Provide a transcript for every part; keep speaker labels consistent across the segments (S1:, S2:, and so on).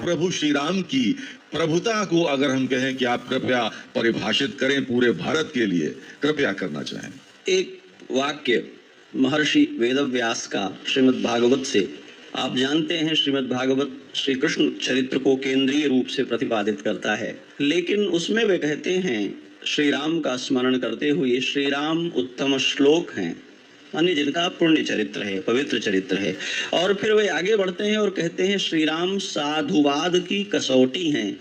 S1: प्रभु श्री राम की प्रभुता को अगर हम कहें कि आप कृपया परिभाषित करें पूरे भारत के लिए, कृपया करना चाहें।
S2: एक वाक्य महर्षि वेदव्यास का श्रीमद् भागवत से, आप जानते हैं श्रीमद् भागवत श्री कृष्ण चरित्र को केंद्रीय रूप से प्रतिपादित करता है, लेकिन उसमें वे कहते हैं श्री राम का स्मरण करते हुए, श्री राम उत्तम श्लोक हैं, यानी जिनका पुण्य चरित्र है, पवित्र चरित्र है। और फिर वे आगे बढ़ते हैं और कहते हैं श्री राम साधुवाद की कसौटी हैं,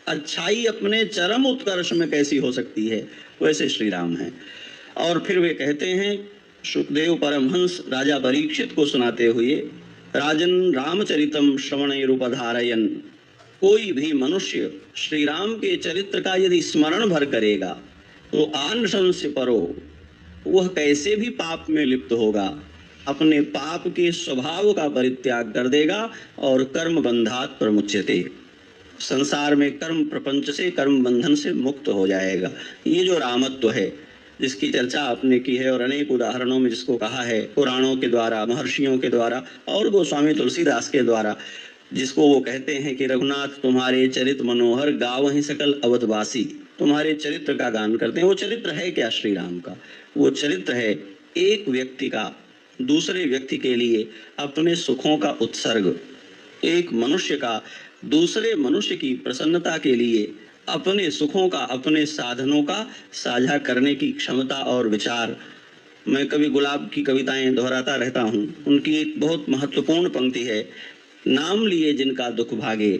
S2: अच्छाई अपने चरम उत्कर्ष में कैसी हो सकती है, वैसे श्री राम हैं। और फिर वे कहते हैं सुखदेव परमहंस राजा परीक्षित को सुनाते हुए, राजन रामचरितम श्रवणैरुपधारयन्, कोई भी मनुष्य श्री राम के चरित्र का यदि स्मरण भर करेगा तो आनशंस्य परो, वह कैसे भी पाप में लिप्त होगा, अपने पाप के स्वभाव का परित्याग कर देगा और कर्म बंधात प्रमुच्यते, संसार में कर्म प्रपंच से, कर्म बंधन से मुक्त हो जाएगा। ये जो रामत्व है जिसकी चर्चा आपने की है और अनेक उदाहरणों में जिसको कहा है, पुराणों के द्वारा, महर्षियों के द्वारा और गोस्वामी तुलसीदास के द्वारा, जिसको वो कहते हैं कि रघुनाथ तुम्हारे चरित मनोहर गावहि सकल अवधवासी, तुम्हारे चरित्र का गान करते हैं। वो चरित्र है क्या श्री राम का? वो चरित्र है एक व्यक्ति का दूसरे व्यक्ति के लिए अपने सुखों का उत्सर्ग, एक मनुष्य का दूसरे मनुष्य की प्रसन्नता के लिए अपने सुखों का, अपने साधनों का साझा करने की क्षमता और विचार। मैं कवि गुलाब की कविताएं दोहराता रहता हूँ, उनकी एक बहुत महत्वपूर्ण पंक्ति है, नाम लिए जिनका दुख भागे,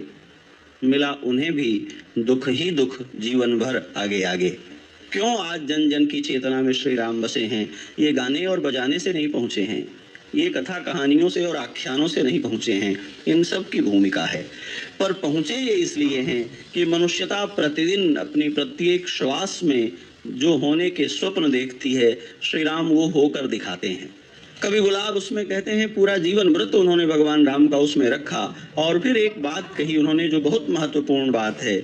S2: मिला उन्हें भी दुख ही दुख जीवन भर आगे आगे। क्यों आज जन जन की चेतना में श्री राम बसे हैं? ये गाने और बजाने से नहीं पहुँचे हैं, ये कथा कहानियों से और आख्यानों से नहीं पहुँचे हैं, इन सब की भूमिका है। पर पहुँचे ये इसलिए हैं कि मनुष्यता प्रतिदिन अपनी प्रत्येक श्वास में जो होने के स्वप्न देखती है, श्री राम वो होकर दिखाते हैं। कवि गुलाब उसमें कहते हैं पूरा जीवन व्रत उन्होंने भगवान राम का उसमें रखा। और फिर एक बात कही उन्होंने जो बहुत महत्वपूर्ण बात है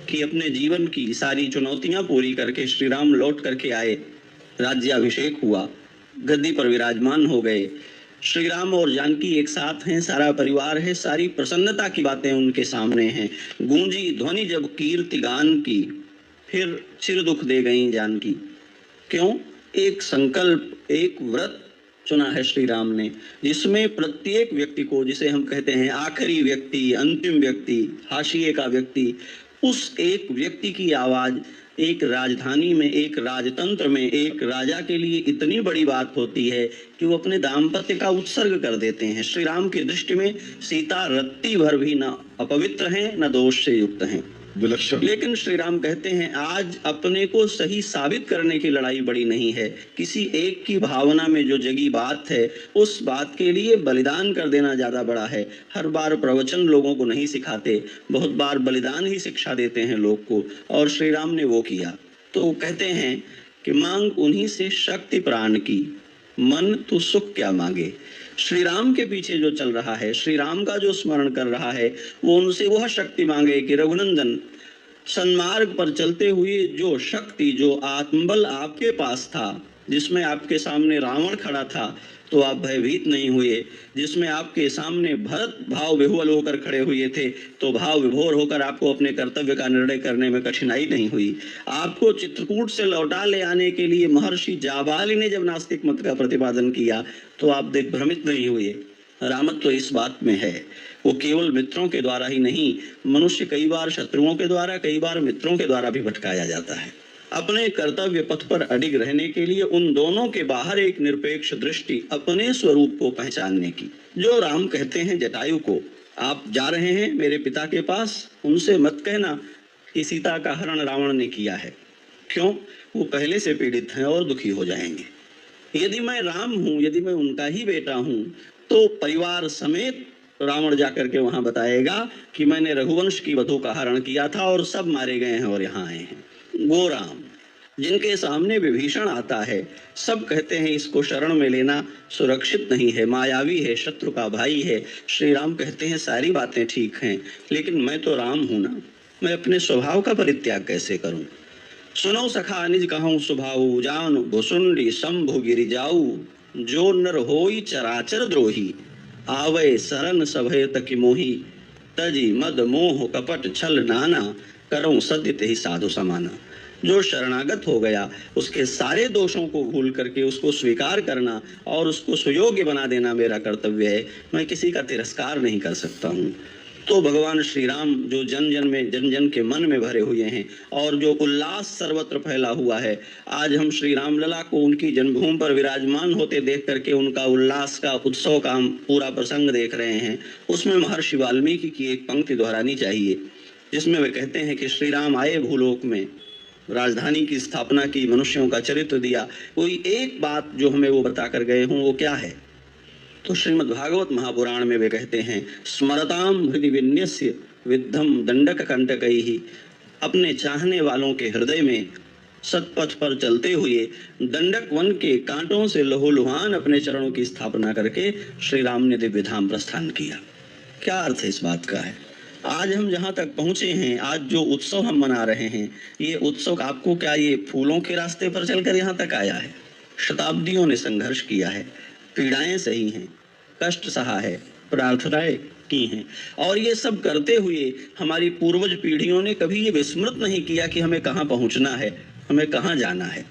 S2: कि अपने जीवन की सारी चुनौतियां पूरी करके श्री राम लौट करके आए, राज्याभिषेक हुआ, गद्दी पर विराजमान हो गए, श्री राम और जानकी एक साथ हैं, सारा परिवार है, सारी प्रसन्नता की बातें उनके सामने हैं। गूंजी ध्वनि जब कीर्ति गान की, फिर चिर दुख दे गई जानकी। क्यों? एक संकल्प, एक व्रत चुना है श्री राम ने, जिसमें प्रत्येक व्यक्ति को, जिसे हम कहते हैं आखिरी व्यक्ति, अंतिम व्यक्ति, हाशिए का व्यक्ति, उस एक व्यक्ति की आवाज एक राजधानी में, एक राजतंत्र में, एक राजा के लिए इतनी बड़ी बात होती है कि वो अपने दाम्पत्य का उत्सर्ग कर देते हैं। श्री राम की दृष्टि में सीता रत्ती भर भी न अपवित्र हैं, न दोष से युक्त हैं,
S1: विलक्षण।
S2: लेकिन श्री राम कहते हैं आज अपने को सही साबित करने की लड़ाई बड़ी नहीं है, किसी एक की भावना में जो जगी बात है उस बात के लिए बलिदान कर देना ज्यादा बड़ा है। हर बार प्रवचन लोगों को नहीं सिखाते, बहुत बार बलिदान ही शिक्षा देते हैं लोग को, और श्री राम ने वो किया। तो कहते हैं कि मांग उन्हीं से शक्ति प्राण की, मन तू सुख क्या मांगे। श्री राम के पीछे जो चल रहा है, श्री राम का जो स्मरण कर रहा है, वो उनसे वह शक्ति मांगे कि रघुनंदन, सन्मार्ग पर चलते हुए जो शक्ति, जो आत्मबल आपके पास था, जिसमें आपके सामने रावण खड़ा था तो आप भयभीत नहीं हुए, जिसमें आपके सामने भरत भाव विह्वल होकर खड़े हुए थे तो भाव विभोर होकर आपको अपने कर्तव्य का निर्णय करने में कठिनाई नहीं हुई, आपको चित्रकूट से लौटा ले आने के लिए महर्षि जाबाली ने जब नास्तिक मत का प्रतिपादन किया तो आप दिग्भ्रमित नहीं हुए। रामत्व तो इस बात में है, वो केवल मित्रों के द्वारा ही नहीं, मनुष्य कई बार शत्रुओं के द्वारा, कई बार मित्रों के द्वारा भी भटकाया जाता है। अपने कर्तव्य पथ पर अडिग रहने के लिए उन दोनों के बाहर एक निरपेक्ष दृष्टि, अपने स्वरूप को पहचानने की। जो राम कहते हैं जटायु को, आप जा रहे हैं मेरे पिता के पास, उनसे मत कहना कि सीता का हरण रावण ने किया है। क्यों? वो पहले से पीड़ित हैं और दुखी हो जाएंगे। यदि मैं राम हूं, यदि मैं उनका ही बेटा हूं, तो परिवार समेत रावण जाकर के वहां बताएगा कि मैंने रघुवंश की वधु का हरण किया था और सब मारे गए हैं और यहाँ आए हैं। वो राम जिनके सामने विभीषण आता है, सब कहते हैं इसको शरण में लेना सुरक्षित नहीं है, मायावी है, शत्रु का भाई है। श्री राम कहते हैं सारी बातें ठीक हैं, लेकिन मैं तो राम हूं ना, मैं अपने स्वभाव का परित्याग कैसे करूं। सुनो सखा निज कहूं स्वभाव, जान भुसुंडी शंभु गिरि जाऊ, जो नर होई चराचर द्रोही, आवे शरण सभय तक मोही। तजी मद मोह कपट छल नाना, करूं सत्य तेहि साधु समाना। जो शरणागत हो गया उसके सारे दोषों को भूल करके उसको स्वीकार करना और उसको सुयोग्य बना देना मेरा कर्तव्य है। मैं किसी का तिरस्कार नहीं कर सकता हूँ। तो भगवान श्री राम जो जन जन के मन में भरे हुए हैं और जो उल्लास सर्वत्र फैला हुआ है, आज हम श्री रामलला को उनकी जन्मभूमि पर विराजमान होते देख करके उनका उल्लास का उत्सव का हम पूरा प्रसंग देख रहे हैं। उसमें महर्षि वाल्मीकि की एक पंक्ति दोहरानी चाहिए जिसमें वे कहते हैं कि श्री राम आए भूलोक में, राजधानी की स्थापना की, मनुष्यों का चरित्र दिया, कोई एक बात जो हमें वो बता कर गए हों वो क्या है? तो श्रीमद् भागवत महापुराण में वे कहते हैं, स्मरताम हृदय विन्यस्य विद्धम दंडक कंटकैहि। अपने चाहने वालों के हृदय में सतपथ पर चलते हुए दंडक वन के कांटों से लहूलुहान अपने चरणों की स्थापना करके श्री राम ने दिव्य धाम प्रस्थान किया। क्या अर्थ है इस बात का है? आज हम जहाँ तक पहुँचे हैं, आज जो उत्सव हम मना रहे हैं, ये उत्सव आपको क्या ये फूलों के रास्ते पर चलकर यहाँ तक आया है? शताब्दियों ने संघर्ष किया है, पीड़ाएं सही हैं, कष्ट सहा है, प्रार्थनाएं की हैं, और ये सब करते हुए हमारी पूर्वज पीढ़ियों ने कभी ये विस्मृत नहीं किया कि हमें कहाँ पहुँचना है, हमें कहाँ जाना है।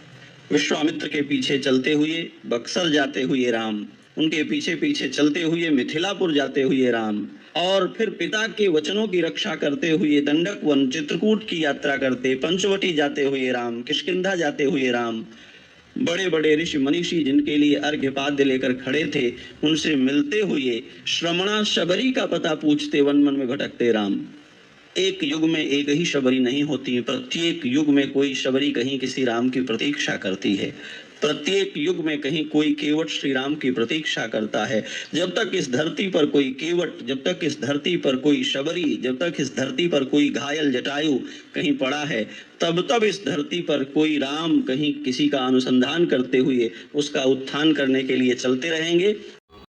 S2: विश्वामित्र के पीछे चलते हुए बक्सर जाते हुए राम, उनके पीछे पीछे चलते हुए मिथिलापुर जाते हुए राम, और फिर पिता के वचनों की रक्षा करते हुए दंडक वन चित्रकूट की यात्रा करते, पंचवटी जाते हुए राम, किष्किंधा जाते हुए राम, बड़े बड़े ऋषि मनीषी जिनके लिए अर्घ्यपाद्य लेकर खड़े थे उनसे मिलते हुए श्रमणा शबरी का पता पूछते वन मन में भटकते राम। एक युग में एक ही शबरी नहीं होती, प्रत्येक युग में कोई शबरी कहीं किसी राम की प्रतीक्षा करती है, प्रत्येक युग में कहीं कोई केवट श्री राम की प्रतीक्षा करता है। जब तक इस धरती पर कोई केवट, जब तक इस धरती पर कोई शबरी, जब तक इस धरती पर कोई घायल जटायु कहीं पड़ा है, तब इस धरती पर कोई राम कहीं किसी का अनुसंधान करते हुए उसका उत्थान करने के लिए चलते रहेंगे।